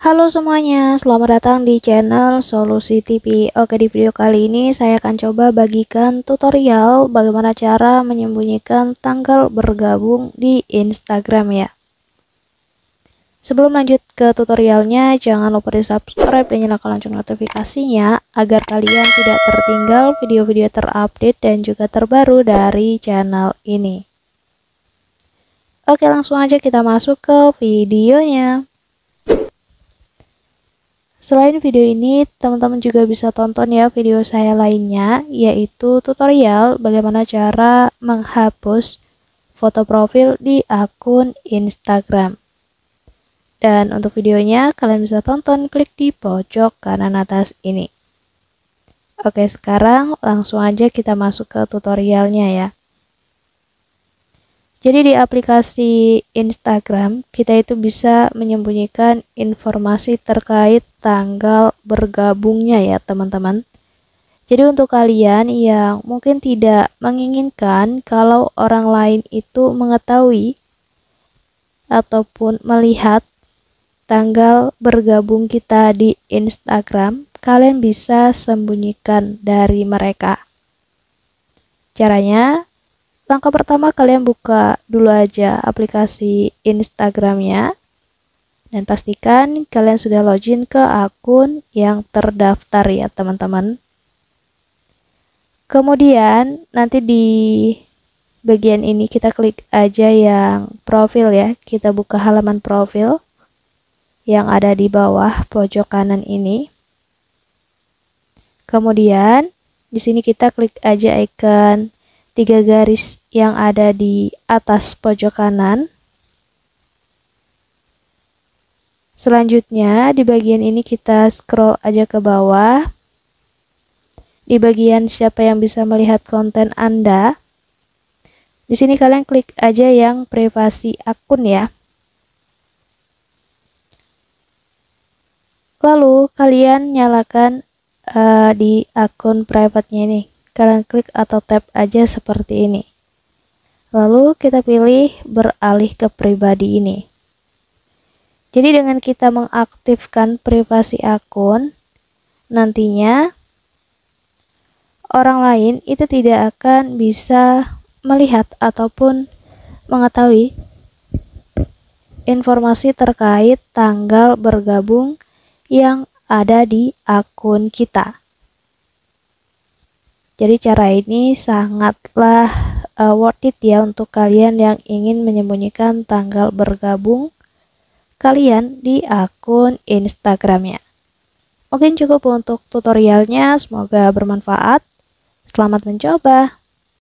Halo semuanya, selamat datang di channel Solusi TV. Oke, di video kali ini saya akan coba bagikan tutorial bagaimana cara menyembunyikan tanggal bergabung di Instagram ya. Sebelum lanjut ke tutorialnya, jangan lupa di subscribe dan nyalakan lonceng notifikasinya agar kalian tidak tertinggal video-video terupdate dan juga terbaru dari channel ini. Oke, langsung aja kita masuk ke videonya. Selain video ini, teman-teman juga bisa tonton ya video saya lainnya, yaitu tutorial bagaimana cara menghapus foto profil di akun Instagram. Dan untuk videonya, kalian bisa tonton klik di pojok kanan atas ini. Oke, sekarang langsung aja kita masuk ke tutorialnya ya. Jadi di aplikasi Instagram, kita itu bisa menyembunyikan informasi terkait tanggal bergabungnya ya teman-teman. Jadi untuk kalian yang mungkin tidak menginginkan kalau orang lain itu mengetahui ataupun melihat tanggal bergabung kita di Instagram, kalian bisa sembunyikan dari mereka. Caranya, langkah pertama kalian buka dulu aja aplikasi Instagramnya dan pastikan kalian sudah login ke akun yang terdaftar ya teman-teman. Kemudian nanti di bagian ini kita klik aja yang profil ya. Kita buka halaman profil yang ada di bawah pojok kanan ini. Kemudian di sini kita klik aja icon 3 garis yang ada di atas pojok kanan. Selanjutnya di bagian ini kita scroll aja ke bawah. Di bagian siapa yang bisa melihat konten Anda. Di sini kalian klik aja yang privasi akun ya. Lalu kalian nyalakan di akun private-nya ini. Kalian klik atau tap aja seperti ini. Lalu kita pilih beralih ke pribadi ini. Jadi dengan kita mengaktifkan privasi akun, nantinya orang lain itu tidak akan bisa melihat ataupun mengetahui informasi terkait tanggal bergabung yang ada di akun kita. Jadi cara ini sangatlah worth it ya untuk kalian yang ingin menyembunyikan tanggal bergabung kalian di akun Instagramnya. Mungkin cukup untuk tutorialnya, semoga bermanfaat. Selamat mencoba.